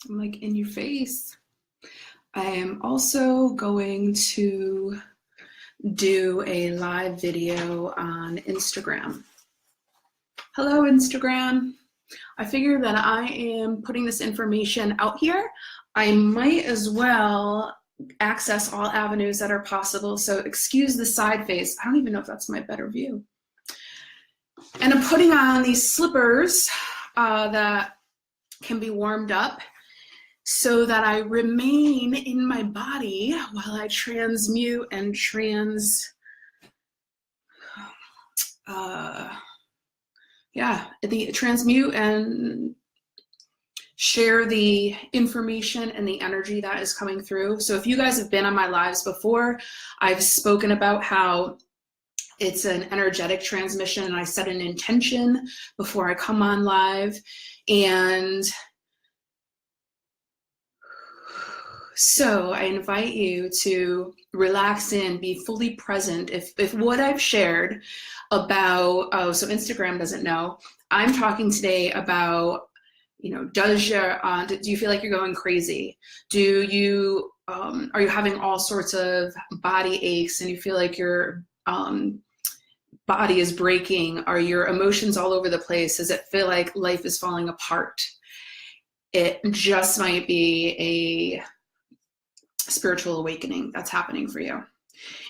I'm like in your face. I am also going to do a live video on Instagram. Hello, Instagram. I figure that I am putting this information out here. I might as well access all avenues that are possible. So excuse the side face. I don't even know if that's my better view. And I'm putting on these slippers that can be warmed up so that I remain in my body while I transmute and transmute and share the information and the energy that is coming through. So if you guys have been on my lives before, I've spoken about how it's an energetic transmission, and I set an intention before I come on live. And so I invite you to relax in, be fully present. If what I've shared about, so Instagram doesn't know, I'm talking today about, do you feel like you're going crazy? Do you, are you having all sorts of body aches and you feel like your body is breaking? Are your emotions all over the place? Does it feel like life is falling apart? It just might be a spiritual awakening that's happening for you.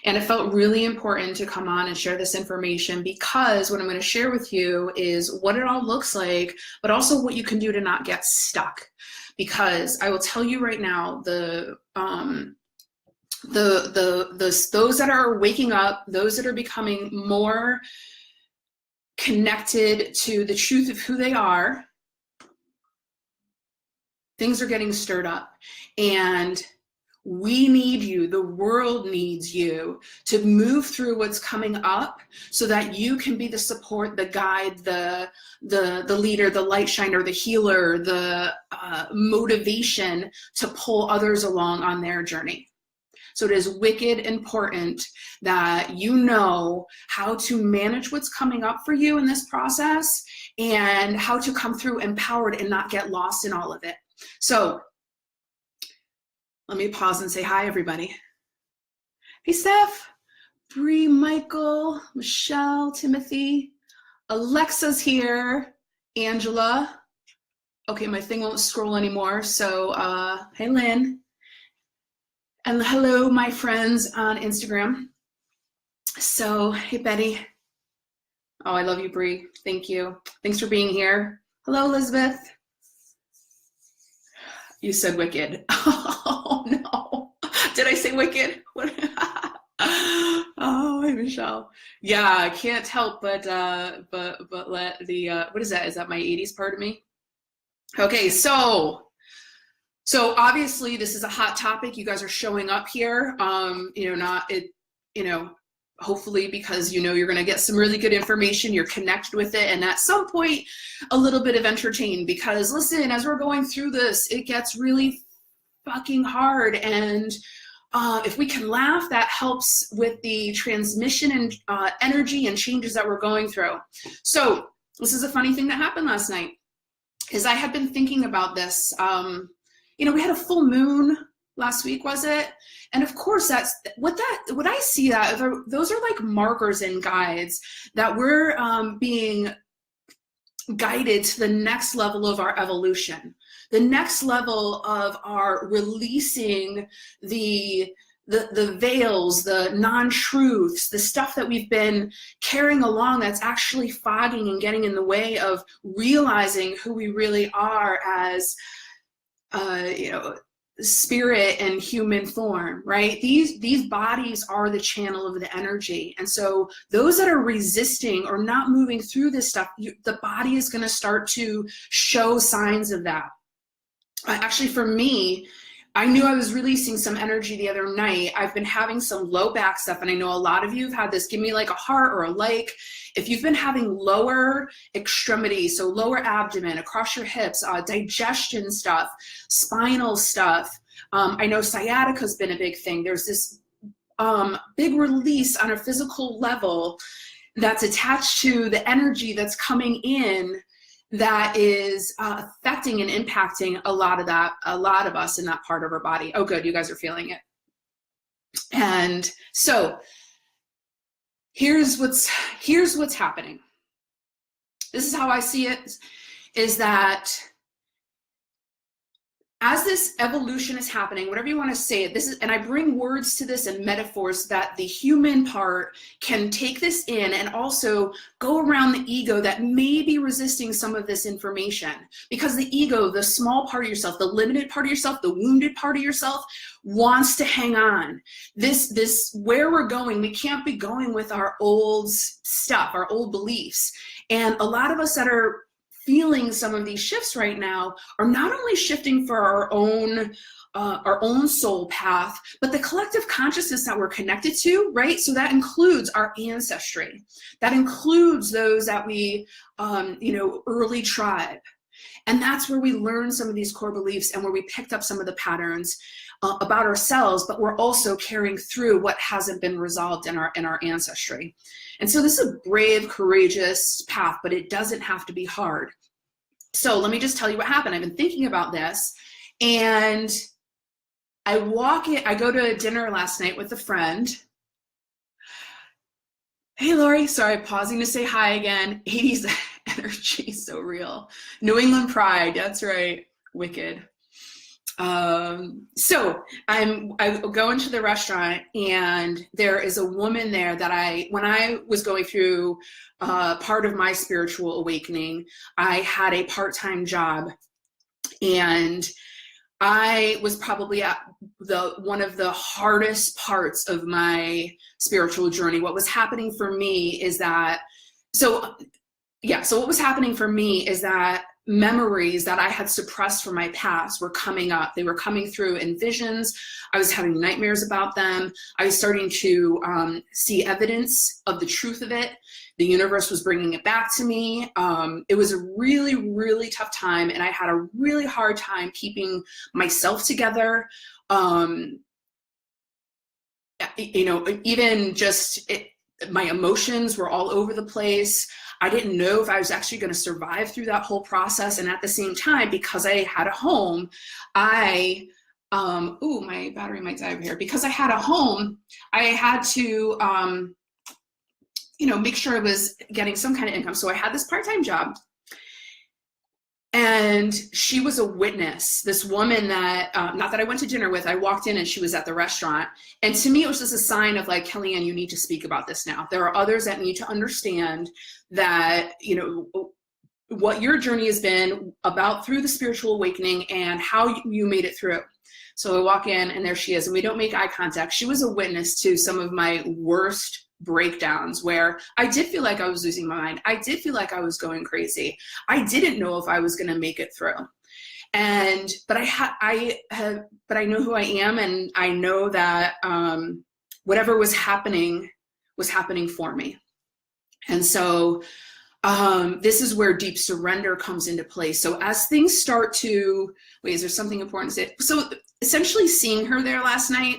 And it felt really important to come on and share this information, because what I'm going to share with you is what it all looks like, but also what you can do to not get stuck. Because I will tell you right now, those that are waking up, those that are becoming more connected to the truth of who they are, things are getting stirred up. And we need you, the world needs you to move through what's coming up so that you can be the support, the guide, the leader, the light shiner, the healer, the motivation to pull others along on their journey. So it is wicked important that you know how to manage what's coming up for you in this process and how to come through empowered and not get lost in all of it. So let me pause and say hi, everybody. Hey, Steph, Bree, Michael, Michelle, Timothy, Alexa's here, Angela. Okay, my thing won't scroll anymore. So, hey, Lynn. And hello, my friends on Instagram. So, hey, Betty. Oh, I love you, Bree. Thank you. Thanks for being here. Hello, Elizabeth. You said wicked. Oh, no. Did I say wicked? Oh, hey, Michelle. Yeah, I can't help but let the, what is that? Is that my 80s part of me? Okay, so obviously this is a hot topic. You guys are showing up here, hopefully because you're going to get some really good information, you're connected with it, and at some point a little bit of entertain, because listen, as we're going through this, it gets really fucking hard, and if we can laugh, that helps with the transmission and energy and changes that we're going through. So this is a funny thing that happened last night, is I had been thinking about this. We had a full moon last week, was it? And of course, that's what I see, that those are like markers and guides that we're being guided to the next level of our evolution, the next level of our releasing the veils, the non-truths, the stuff that we've been carrying along that's actually fogging and getting in the way of realizing who we really are as spirit and human form, right? These bodies are the channel of the energy. And so those that are resisting or not moving through this stuff, the body is going to start to show signs of that. Actually, for me, I knew I was releasing some energy the other night. I've been having some low back stuff, and I know a lot of you have had this. Give me like a heart or a like. If you've been having lower extremities, so lower abdomen, across your hips, digestion stuff, spinal stuff, I know sciatica's been a big thing. There's this big release on a physical level that's attached to the energy that's coming in that is affecting and impacting a lot of us in that part of our body. Oh, good, you guys are feeling it. And so here's what's happening. This is how I see it, is that as this evolution is happening, whatever you want to say it, this is, and I bring words to this and metaphors that the human part can take this in and also go around the ego that may be resisting some of this information. Because the ego, the small part of yourself, the limited part of yourself, the wounded part of yourself, wants to hang on. This where we're going, we can't be going with our old stuff, our old beliefs. And a lot of us that are feeling some of these shifts right now are not only shifting for our own soul path, but the collective consciousness that we're connected to, right? So that includes our ancestry. That includes those that we, early tribe. And that's where we learn some of these core beliefs and where we picked up some of the patterns about ourselves, but we're also carrying through what hasn't been resolved in our ancestry. And so this is a brave, courageous path, but it doesn't have to be hard. So let me just tell you what happened. I've been thinking about this, and I go to dinner last night with a friend. Hey, Lori, sorry, pausing to say hi again. 80s energy, so real. New England pride, that's right, wicked. So I go into the restaurant, and there is a woman there that when I was going through part of my spiritual awakening, I had a part-time job, and I was probably at one of the hardest parts of my spiritual journey. What was happening for me is that, so what was happening for me is that memories that I had suppressed from my past were coming up. They were coming through in visions. I was having nightmares about them. I was starting to see evidence of the truth of it. The universe was bringing it back to me. It was a really, really tough time, and I had a really hard time keeping myself together. Even just my emotions were all over the place. I didn't know if I was actually going to survive through that whole process. And at the same time, because I had a home, my battery might die over here. Because I had a home, I had to, make sure I was getting some kind of income. So I had this part-time job. And she was a witness, this woman that, not that I went to dinner with, I walked in and she was at the restaurant. And to me, it was just a sign of like, Kellyanne, you need to speak about this now. There are others that need to understand that, what your journey has been about through the spiritual awakening and how you made it through. So I walk in, and there she is, and we don't make eye contact. She was a witness to some of my worst breakdowns, where I did feel like I was losing my mind. I did feel like I was going crazy. I didn't know if I was going to make it through. But I know who I am, and I know that whatever was happening for me. And so this is where deep surrender comes into place. So as things start to, is there something important to say? So essentially seeing her there last night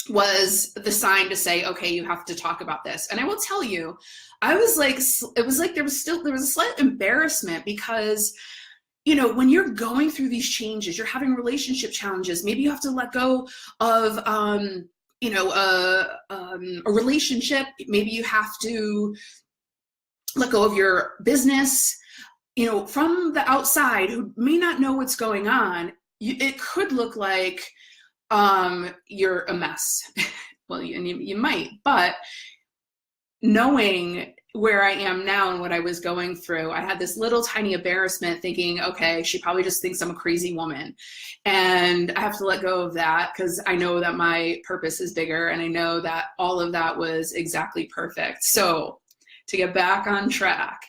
was the sign to say, okay, you have to talk about this. And I will tell you, I was like, it was like there was a slight embarrassment, because, when you're going through these changes, you're having relationship challenges, maybe you have to let go of, a relationship, maybe you have to let go of your business, from the outside who may not know what's going on, it could look like you're a mess. Well, you might, but knowing where I am now and what I was going through, I had this little tiny embarrassment thinking, okay, she probably just thinks I'm a crazy woman. And I have to let go of that, because I know that my purpose is bigger, and I know that all of that was exactly perfect. So to get back on track,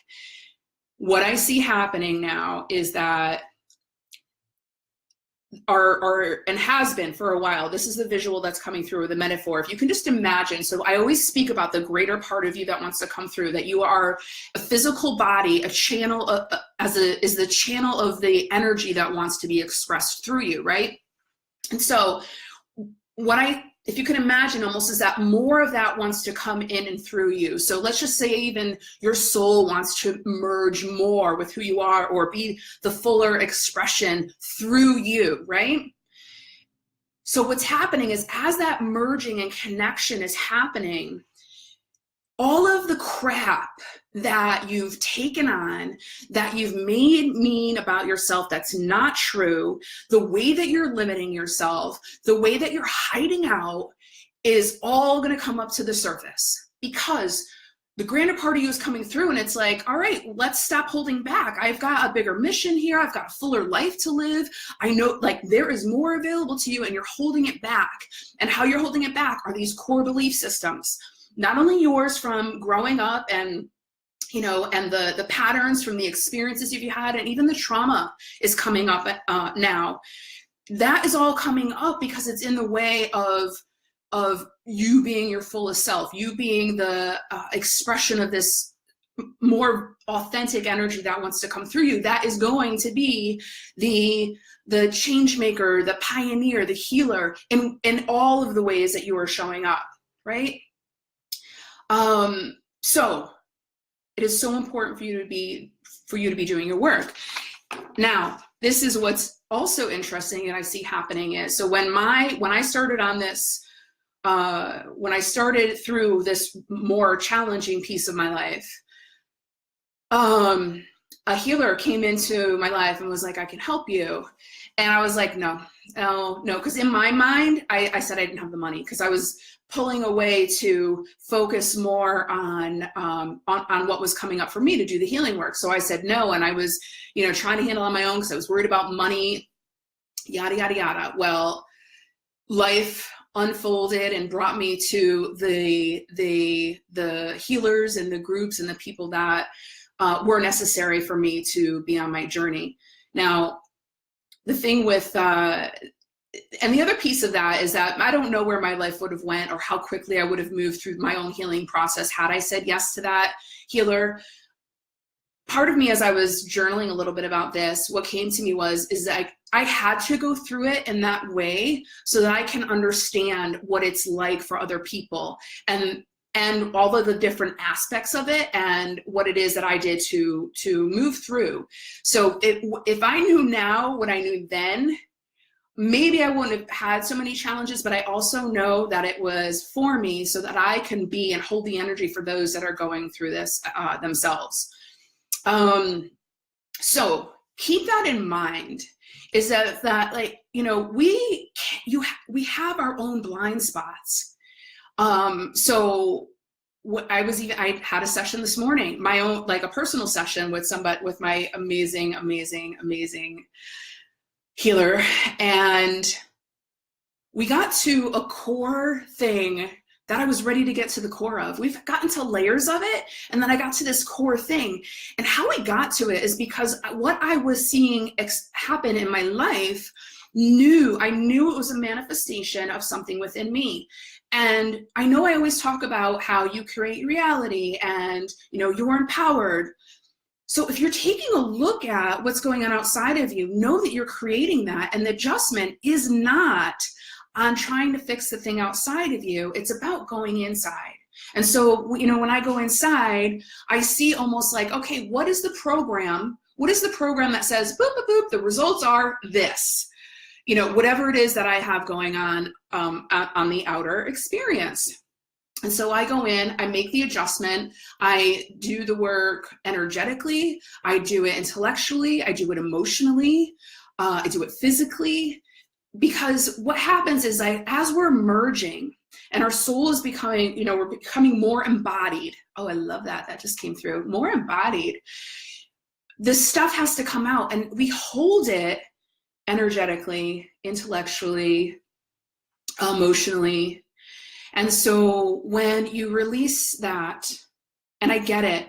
what I see happening now is that and has been for a while, this is the visual that's coming through, the metaphor. If you can just imagine, so I always speak about the greater part of you that wants to come through, that you are a physical body, a channel, is the channel of the energy that wants to be expressed through you, right? And so what I if you can imagine, almost is that more of that wants to come in and through you. So let's just say even your soul wants to merge more with who you are, or be the fuller expression through you, right? So what's happening is, as that merging and connection is happening, all of the crap that you've taken on, that you've made mean about yourself that's not true, the way that you're limiting yourself, the way that you're hiding out, is all going to come up to the surface, because the grander part of you is coming through, and it's like, all right, let's stop holding back. I've got a bigger mission here. I've got a fuller life to live. I know, like, there is more available to you, and you're holding it back. And how you're holding it back are these core belief systems. Not only yours from growing up, and and the patterns from the experiences you've had, and even the trauma is coming up now. That is all coming up because it's in the way of you being your fullest self, you being the expression of this more authentic energy that wants to come through you. That is going to be the change maker, the pioneer, the healer, in all of the ways that you are showing up, right? So it is so important for you to be doing your work. Now, this is what's also interesting that I see happening is, so when I started on this, when I started through this more challenging piece of my life, a healer came into my life and was like, I can help you. And I was like, no, because in my mind, I said I didn't have the money, because I was pulling away to focus more on what was coming up for me to do the healing work. So I said no, and I was, trying to handle it on my own because I was worried about money, yada, yada, yada. Well, life unfolded and brought me to the healers and the groups and the people that were necessary for me to be on my journey. Now, the thing with, and the other piece of that is that I don't know where my life would have went, or how quickly I would have moved through my own healing process had I said yes to that healer. Part of me, as I was journaling a little bit about this, what came to me is that I had to go through it in that way so that I can understand what it's like for other people, and all of the different aspects of it, and what it is that I did to move through. So if I knew now what I knew then, maybe I wouldn't have had so many challenges, but I also know that it was for me so that I can be and hold the energy for those that are going through this themselves. So keep that in mind, is that like, we have our own blind spots. So I had a session this morning, my own, like a personal session with my amazing healer. And we got to a core thing that I was ready to get to the core of. We've gotten to layers of it, and then I got to this core thing. And how I got to it is because what I was seeing happen in my life, I knew it was a manifestation of something within me. And I know I always talk about how you create reality, and you're empowered. So if you're taking a look at what's going on outside of you, know that you're creating that, and the adjustment is not on trying to fix the thing outside of you. It's about going inside. And so, when I go inside, I see almost like, okay, what is the program? What is the program that says, boop, boop, boop, the results are this? Whatever it is that I have going on the outer experience. And so I go in, I make the adjustment, I do the work energetically, I do it intellectually, I do it emotionally, I do it physically. Because what happens is, as we're merging and our soul is becoming, we're becoming more embodied. Oh, I love that. That just came through. More embodied. This stuff has to come out, and we hold it energetically, intellectually, emotionally. And so when you release that, and I get it.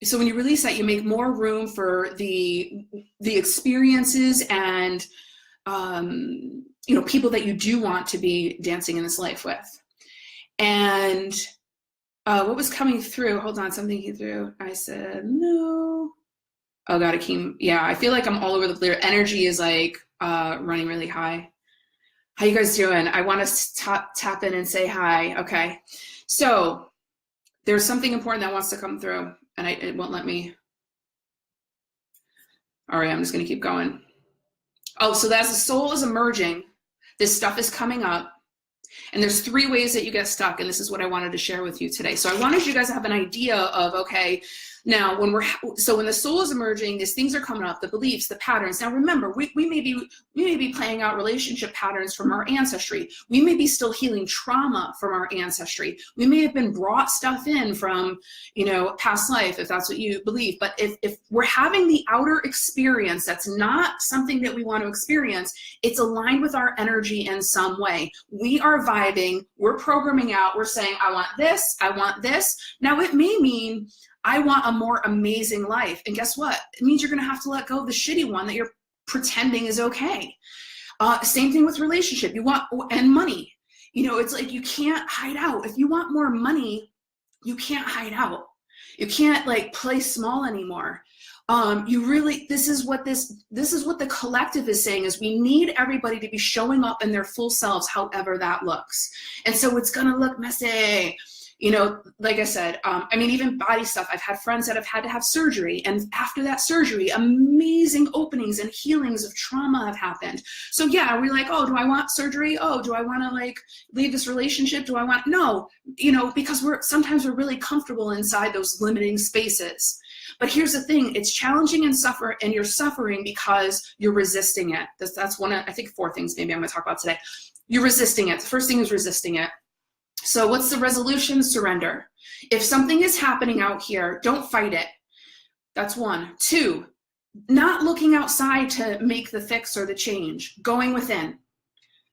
So when you release that, you make more room for the experiences and people that you do want to be dancing in this life with. And what was coming through? Hold on, something came through. I said, no. Oh God, it came. Yeah, I feel like I'm all over the place. Energy is like running really high. How you guys doing? I want to tap in and say hi. Okay. So there's something important that wants to come through, and it won't let me. All right, I'm just going to keep going. Oh, so as the soul is emerging, this stuff is coming up. And there's 3 ways that you get stuck, and this is what I wanted to share with you today. So I wanted you guys to have an idea of, okay, now when the soul is emerging, these things are coming up, the beliefs, the patterns. Now remember, we may be playing out relationship patterns from our ancestry. We may be still healing trauma from our ancestry. We may have been brought stuff in from, past life, if that's what you believe. But if we're having the outer experience that's not something that we want to experience, it's aligned with our energy in some way. We are vibing, we're programming out, we're saying, I want this, I want this. Now it may mean I want a more amazing life. And guess what? It means you're going to have to let go of the shitty one that you're pretending is okay. Same thing with relationship. And money. It's like you can't hide out. If you want more money, you can't hide out. You can't play small anymore. This is what the collective is saying, is we need everybody to be showing up in their full selves, however that looks. And so it's going to look messy. Like I said, even body stuff. I've had friends that have had to have surgery, and after that surgery, amazing openings and healings of trauma have happened. So yeah, are we oh, do I want surgery? Oh, do I want to leave this relationship? Do I want, no, because sometimes we're really comfortable inside those limiting spaces. But here's the thing, it's challenging and you're suffering because you're resisting it. That's one of, I think, 4 things maybe I'm gonna talk about today. You're resisting it. The first thing is resisting it. So what's the resolution? Surrender. If something is happening out here, don't fight it. That's 1. 2, not looking outside to make the fix or the change, going within.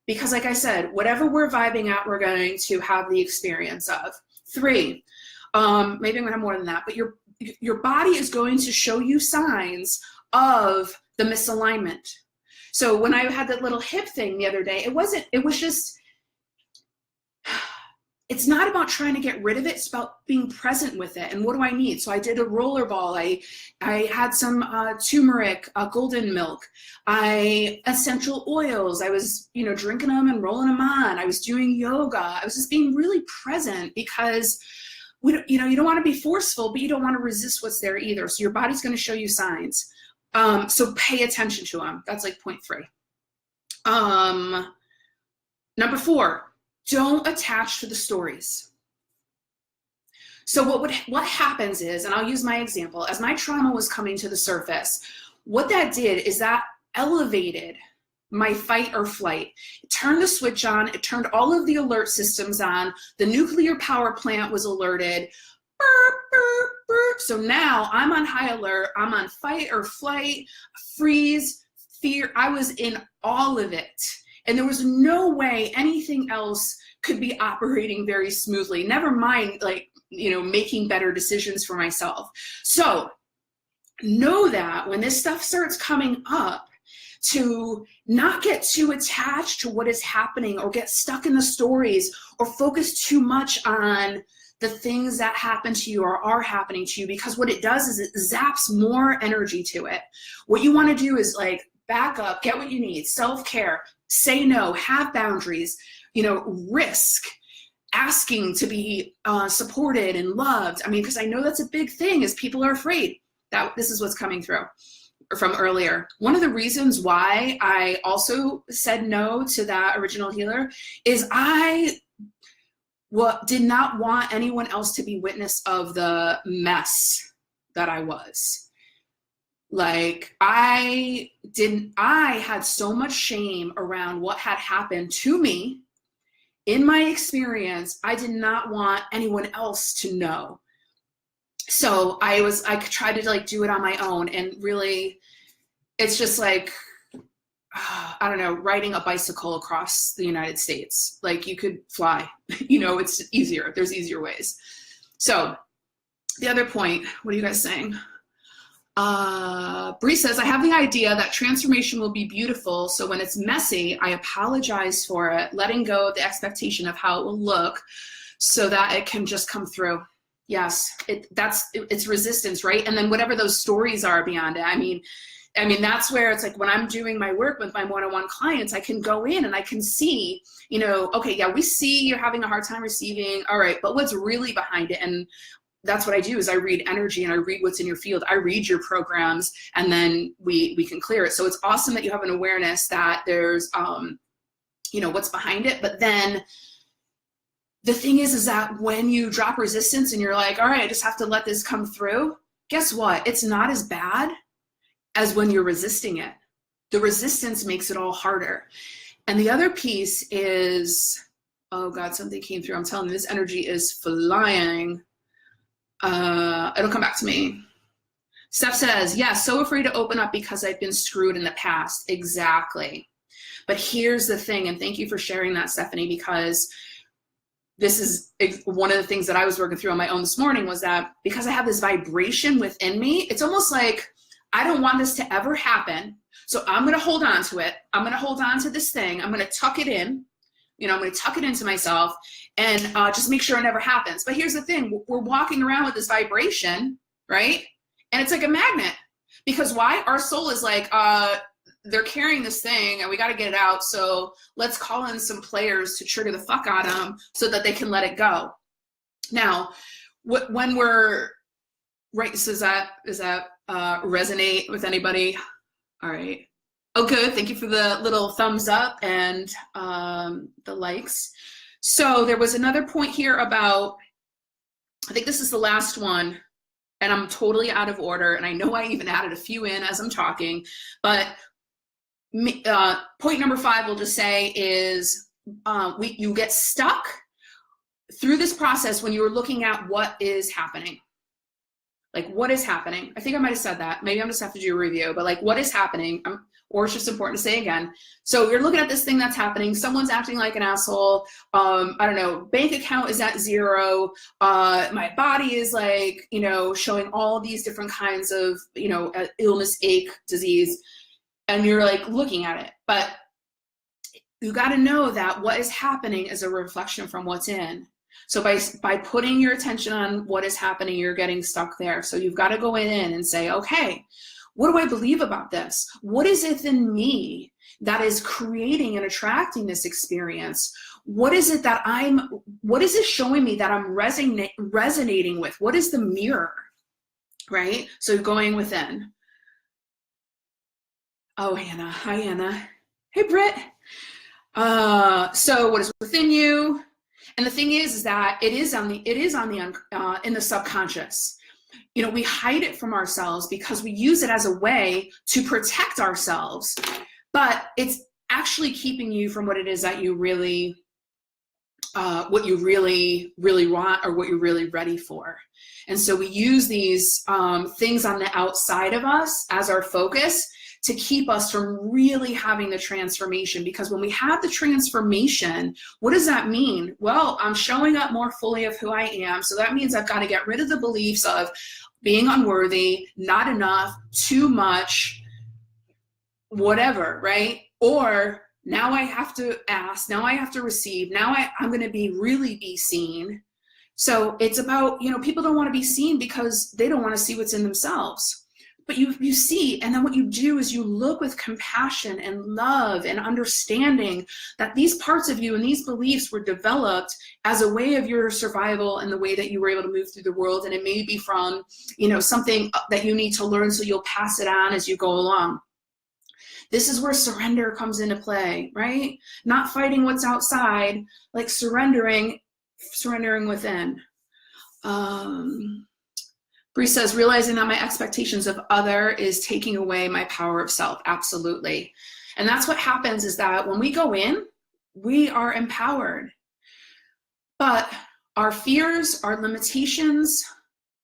Because like I said, whatever we're vibing at, we're going to have the experience of. 3, maybe I'm gonna have more than that, but your body is going to show you signs of the misalignment. So when I had that little hip thing the other day, it's not about trying to get rid of it. It's about being present with it. And what do I need? So I did a roller ball. I had some turmeric, golden milk, essential oils. I was, drinking them and rolling them on. I was doing yoga. I was just being really present, because you don't want to be forceful, but you don't want to resist what's there either. So your body's going to show you signs. So pay attention to them. That's point 3. Number 4. Don't attach to the stories. So what happens is, and I'll use my example, as my trauma was coming to the surface, what that did is that elevated my fight or flight. It turned the switch on, it turned all of the alert systems on, the nuclear power plant was alerted, burp, burp, burp. So now I'm on high alert, I'm on fight or flight, freeze, fear. I was in all of it. And there was no way anything else could be operating very smoothly. Never mind, making better decisions for myself. So know that when this stuff starts coming up, to not get too attached to what is happening or get stuck in the stories or focus too much on the things that happen to you or are happening to you, because what it does is it zaps more energy to it. What you want to do is back up, get what you need, self-care, say no, have boundaries, risk asking to be supported and loved. Because I know that's a big thing, is people are afraid that this is what's coming through from earlier. One of the reasons why I also said no to that original healer is I did not want anyone else to be witness of the mess that I was. I had so much shame around what had happened to me in my experience. I did not want anyone else to know. So I tried to do it on my own, and really it's just I don't know, riding a bicycle across the United States. You could fly, it's easier. There's easier ways. So the other point, what are you guys saying? Bree says, I have the idea that transformation will be beautiful. So when it's messy, I apologize for it, letting go of the expectation of how it will look so that it can just come through. Yes, it's resistance, right? And then whatever those stories are beyond it. I mean, that's where it's like when I'm doing my work with my one-on-one clients, I can go in and I can see, you know, okay, yeah, we see you're having a hard time receiving. All right, but what's really behind it? And that's what I do is I read energy and I read what's in your field. I read your programs, and then we can clear it. So it's awesome that you have an awareness that there's, you know, what's behind it. But then the thing is that when you drop resistance and you're like, all right, I just have to let this come through, guess what? It's not as bad as when you're resisting it. The resistance makes it all harder. And the other piece is, oh God, something came through. I'm telling you, this energy is flying. It'll come back to me. Steph says, yeah, so afraid to open up because I've been screwed in the past. Exactly. But here's the thing, and thank you for sharing that, Stephanie, because this is one of the things that I was working through on my own this morning, was that because I have this vibration within me, it's almost like I don't want this to ever happen. So I'm going to hold on to it. I'm going to hold on to this thing. I'm going to tuck it in. You know, I'm going to tuck it into myself and just make sure it never happens. But here's the thing. We're walking around with this vibration, right? And it's like a magnet. Because why? Our soul is like, they're carrying this thing and we got to get it out. So let's call in some players to trigger the fuck out of them so that they can let it go. Now, when we're, right, so does that resonate with anybody? All right. Oh, good. Thank you for the little thumbs up and the likes. So there was another point here about, I think this is the last one, and I'm totally out of order. And I know I even added a few in as I'm talking, but point number 5, we'll just say, is you get stuck through this process when you're looking at what is happening. Like, what is happening? I think I might have said that. Maybe I'm just have to do a review, but like, what is happening? Or it's just important to say again. So you're looking at this thing that's happening. Someone's acting like an asshole. I don't know, bank account is at 0. My body is like, you know, showing all these different kinds of, you know, illness, ache, disease. And you're like looking at it. But you got to know that what is happening is a reflection from what's in. So by putting your attention on what is happening, you're getting stuck there. So you've got to go in and say, okay, what do I believe about this? What is it in me that is creating and attracting this experience? What is it that what is it showing me that I'm resonating with? What is the mirror, right? So going within. Oh, Hannah. Hi, Hannah. Hey, Britt. So what is within you? And the thing is that it is in the subconscious. You know, we hide it from ourselves because we use it as a way to protect ourselves, but it's actually keeping you from what it is that you really, what you really, really want, or what you're really ready for. And so we use these things on the outside of us as our focus to keep us from really having the transformation. Because when we have the transformation, what does that mean? Well, I'm showing up more fully of who I am. So that means I've got to get rid of the beliefs of being unworthy, not enough, too much, whatever, right? Or now I have to ask, now I have to receive, now I'm going to really be seen. So it's about, you know, people don't want to be seen because they don't want to see what's in themselves. But you see, and then what you do is you look with compassion and love and understanding that these parts of you and these beliefs were developed as a way of your survival and the way that you were able to move through the world. And it may be from, you know, something that you need to learn, so you'll pass it on as you go along. This is where surrender comes into play, right? Not fighting what's outside, like surrendering within. Bree says, realizing that my expectations of other is taking away my power of self. Absolutely. And that's what happens, is that when we go in, we are empowered. But our fears, our limitations,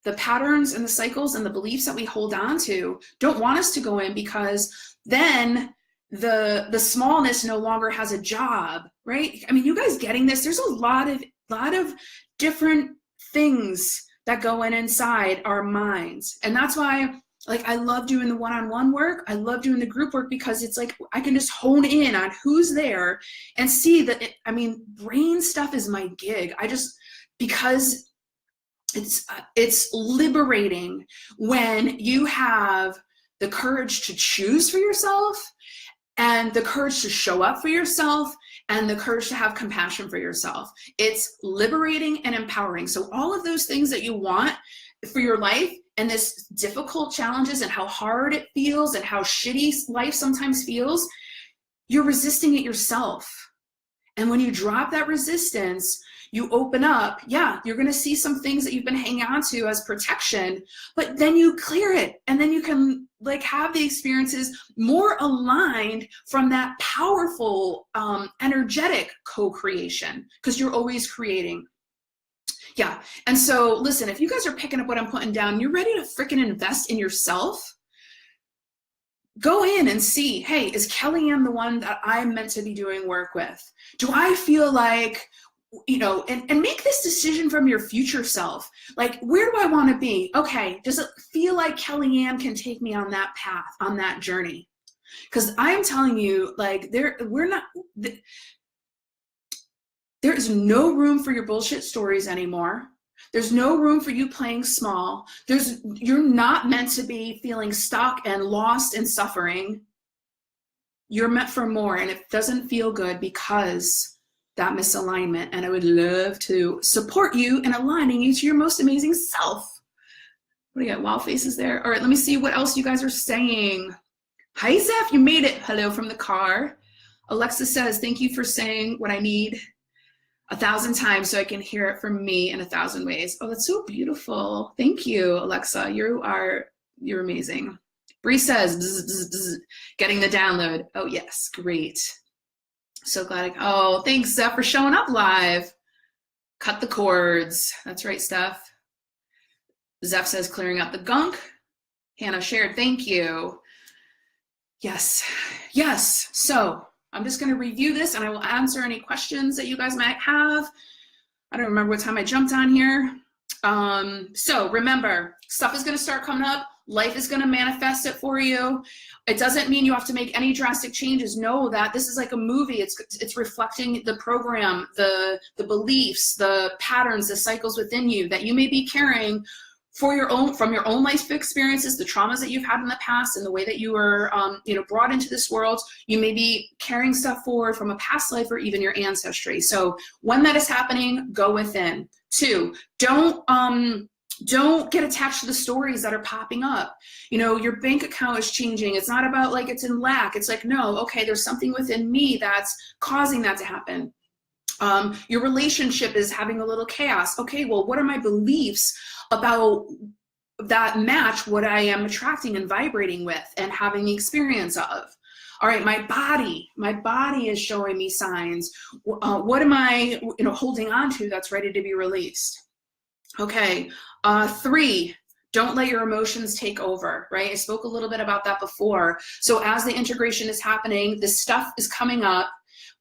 the patterns and the cycles and the beliefs that we hold on to don't want us to go in, because then the smallness no longer has a job, right? I mean, you guys getting this? There's a lot of different things that go inside our minds. And that's why, like, I love doing the one-on-one work. I love doing the group work, because it's like I can just hone in on who's there and see that, brain stuff is my gig. Because it's liberating when you have the courage to choose for yourself, and the courage to show up for yourself, and the courage to have compassion for yourself. It's liberating and empowering. So all of those things that you want for your life, and this difficult challenges and how hard it feels and how shitty life sometimes feels, you're resisting it yourself. And when you drop that resistance, you open up. Yeah, you're going to see some things that you've been hanging on to as protection, but then you clear it, and then you can like have the experiences more aligned from that powerful, energetic co-creation, because you're always creating. Yeah. And so listen, if you guys are picking up what I'm putting down, you're ready to freaking invest in yourself. Go in and see, hey, is Kellyanne the one that I'm meant to be doing work with? Do I feel like, you know, and make this decision from your future self. Like, where do I want to be? Okay, does it feel like Kellyanne can take me on that path, on that journey? Because I'm telling you, like, there is no room for your bullshit stories anymore. There's no room for you playing small. You're not meant to be feeling stuck and lost and suffering. You're meant for more, and it doesn't feel good because that misalignment. And I would love to support you in aligning you to your most amazing self. What do you got? Wow faces there. All right, let me see what else you guys are saying. Hi, Zeph, you made it. Hello from the car. Alexa says, thank you for saying what I need 1,000 times so I can hear it from me in 1,000 ways. Oh, that's so beautiful. Thank you, Alexa. You're amazing. Bree says, bzz, bzz, bzz, getting the download. Oh, yes, great. So glad. Oh, thanks, Zeph, for showing up live. Cut the cords. That's right, Steph. Zeph says, clearing out the gunk. Hannah shared, thank you. Yes, yes. So I'm just going to review this, and I will answer any questions that you guys might have. I don't remember what time I jumped on here. So remember, stuff is going to start coming up. Life is going to manifest it for you. It doesn't mean you have to make any drastic changes. Know that this is like a movie. It's reflecting the program, the beliefs, the patterns, the cycles within you that you may be carrying from your own life experiences, the traumas that you've had in the past, and the way that you were brought into this world. You may be carrying stuff forward from a past life or even your ancestry. So when that is happening, go within. 2, don't get attached to the stories that are popping up. You know, your bank account is changing. It's not about like it's in lack. It's like, no, okay, there's something within me that's causing that to happen. Your relationship is having a little chaos. Okay, well, what are my beliefs about that match what I am attracting and vibrating with and having the experience of? All right, my body is showing me signs. What am I, holding on to that's ready to be released? Okay, 3, don't let your emotions take over, right? I spoke a little bit about that before. So as the integration is happening, this stuff is coming up,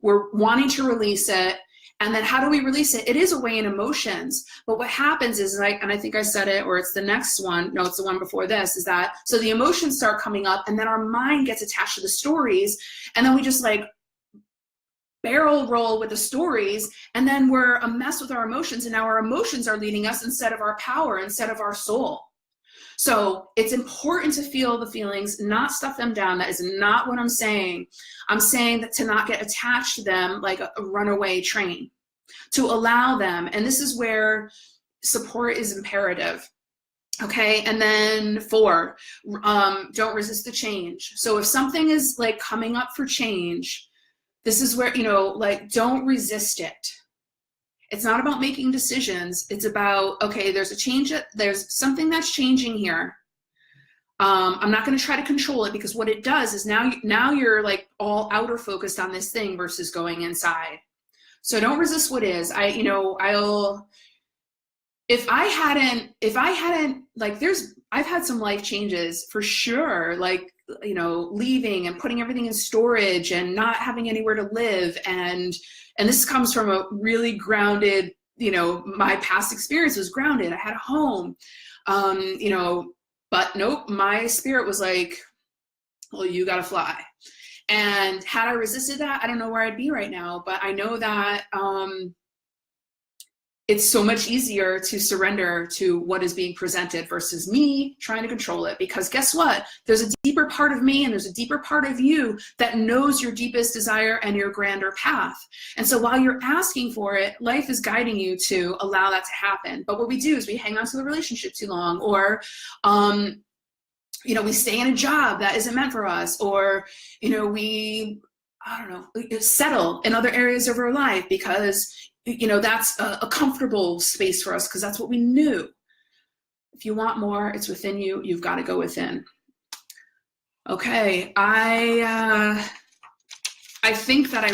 we're wanting to release it. And then how do we release it? It is a way in emotions. But what happens is, and I think I said it, or it's the next one, no, it's the one before this, is that, so the emotions start coming up, and then our mind gets attached to the stories, and then we just like barrel roll with the stories, and then we're a mess with our emotions, and now our emotions are leading us instead of our power, instead of our soul. So it's important to feel the feelings, not stuff them down. That is not what I'm saying. I'm saying that to not get attached to them like a runaway train, to allow them. And this is where support is imperative. Okay, and then 4, don't resist the change. So if something is like coming up for change, this is where, don't resist it. It's not about making decisions. It's about, okay, there's a change, there's something that's changing here. I'm not going to try to control it, because what it does is now you're like all outer focused on this thing versus going inside. So don't resist what is. I've had some life changes for sure, like, leaving and putting everything in storage and not having anywhere to live. And this comes from a really grounded, my past experience was grounded. I had a home, but nope, my spirit was like, well, you got to fly. And had I resisted that, I don't know where I'd be right now, but I know that it's so much easier to surrender to what is being presented versus me trying to control it. Because guess what? There's a deeper part of me and there's a deeper part of you that knows your deepest desire and your grander path. And so while you're asking for it, life is guiding you to allow that to happen. But what we do is we hang on to the relationship too long, or we stay in a job that isn't meant for us, or we settle in other areas of our life because that's a comfortable space for us because that's what we knew. If you want more, it's within you. You've got to go within. Okay, I think that I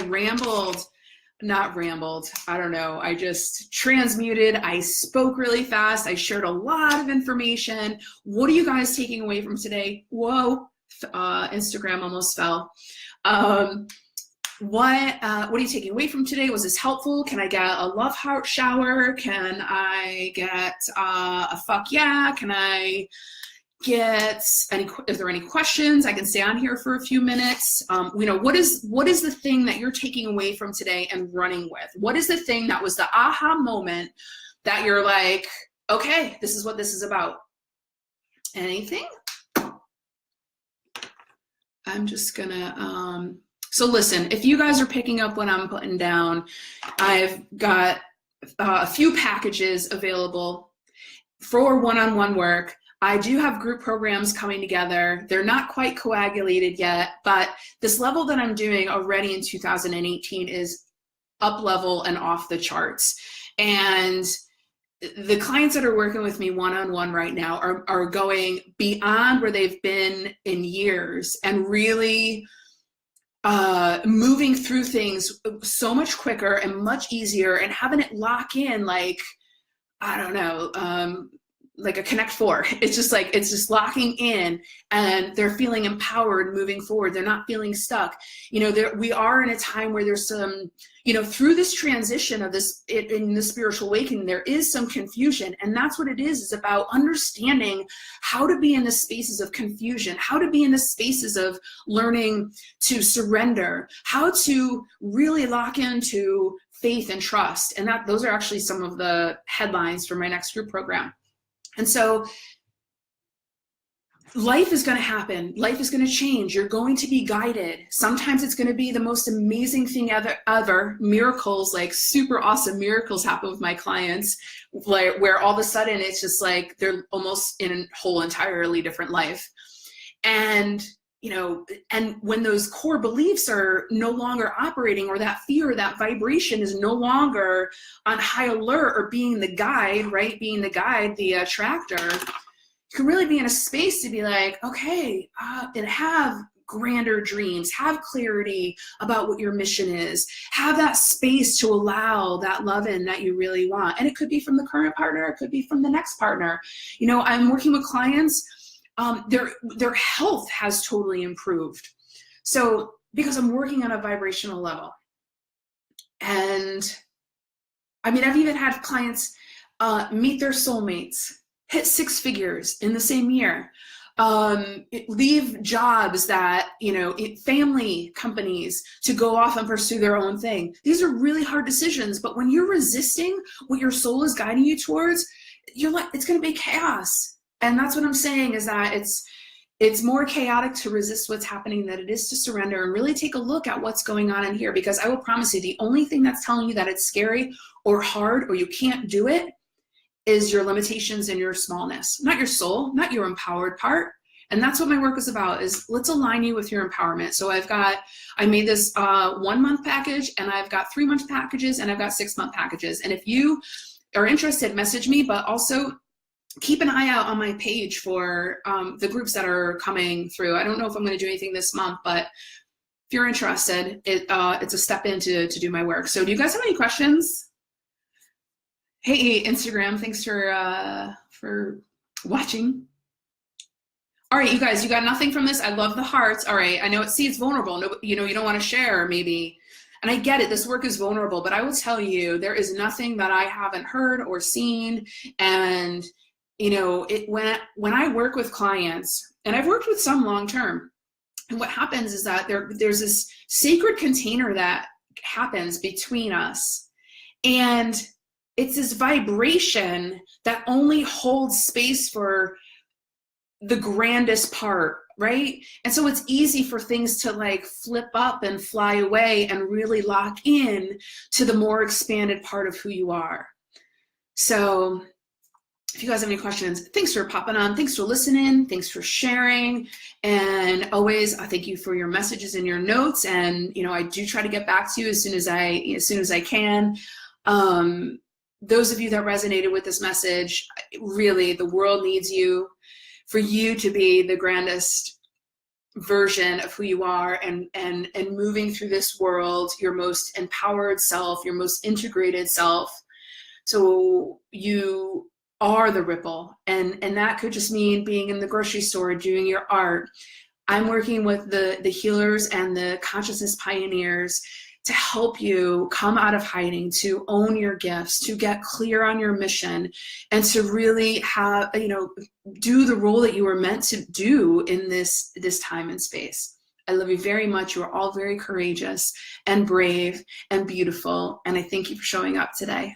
not rambled. I don't know. I just transmuted. I spoke really fast. I shared a lot of information. What are you guys taking away from today? Whoa, Instagram almost fell. What are you taking away from today? Was this helpful? Can I get a love heart shower? Can I get a fuck yeah? Can I get is there any questions? I can stay on here for a few minutes. What is the thing that you're taking away from today and running with? What is the thing that was the aha moment that you're like, okay, this is what this is about? Anything? I'm just gonna, so listen, if you guys are picking up what I'm putting down, I've got a few packages available for one-on-one work. I do have group programs coming together. They're not quite coagulated yet, but this level that I'm doing already in 2018 is up level and off the charts. And the clients that are working with me one-on-one right now are going beyond where they've been in years and really moving through things so much quicker and much easier and having it lock in like, I don't know, like a Connect 4. It's just locking in and they're feeling empowered moving forward. They're not feeling stuck. We are in a time where there's some, through this transition of this, in the spiritual awakening, there is some confusion. And that's what it is about understanding how to be in the spaces of confusion, how to be in the spaces of learning to surrender, how to really lock into faith and trust. And those are actually some of the headlines for my next group program. And so life is going to happen. Life is going to change. You're going to be guided. Sometimes it's going to be the most amazing thing ever. Miracles, like super awesome miracles happen with my clients, like where all of a sudden it's just like they're almost in a whole entirely different life. And and when those core beliefs are no longer operating, or that fear, that vibration is no longer on high alert or being the guide, right? Being the guide, the attractor, you can really be in a space to be like, okay, and have grander dreams, have clarity about what your mission is, have that space to allow that love in that you really want. And it could be from the current partner, it could be from the next partner. I'm working with clients, their health has totally improved. So because I'm working on a vibrational level. And I've even had clients meet their soulmates, hit 6 figures in the same year, leave jobs that, family companies to go off and pursue their own thing. These are really hard decisions, but when you're resisting what your soul is guiding you towards, it's going to be chaos. And that's what I'm saying, is that it's more chaotic to resist what's happening than it is to surrender and really take a look at what's going on in here. Because I will promise you, the only thing that's telling you that it's scary or hard or you can't do it is your limitations and your smallness, not your soul, not your empowered part. And that's what my work is about, is let's align you with your empowerment. So I made this 1-month package, and I've got 3-month packages, and I've got 6-month packages. And if you are interested, message me, but also keep an eye out on my page for the groups that are coming through. I don't know if I'm going to do anything this month, but if you're interested, it's a step in to do my work. So do you guys have any questions? Hey, Instagram, thanks for watching. All right, you guys, you got nothing from this? I love the hearts. All right, I know it's vulnerable. No, you don't want to share maybe. And I get it, this work is vulnerable, but I will tell you, there is nothing that I haven't heard or seen. And when I work with clients, and I've worked with some long-term, and what happens is that there's this sacred container that happens between us. And it's this vibration that only holds space for the grandest part, right? And so it's easy for things to like flip up and fly away and really lock in to the more expanded part of who you are. So if you guys have any questions, thanks for popping on. Thanks for listening. Thanks for sharing. And always, I thank you for your messages and your notes. And, you know, I do try to get back to you as soon as I can. Those of you that resonated with this message, really, the world needs you, for you to be the grandest version of who you are, and moving through this world, your most empowered self, your most integrated self. So you are the ripple, and that could just mean being in the grocery store doing your art. I'm working with the healers and the consciousness pioneers to help you come out of hiding, to own your gifts, to get clear on your mission, and to really have, you know, do the role that you were meant to do in this time and space. I love you very much. You are all very courageous and brave and beautiful, and I thank you for showing up today.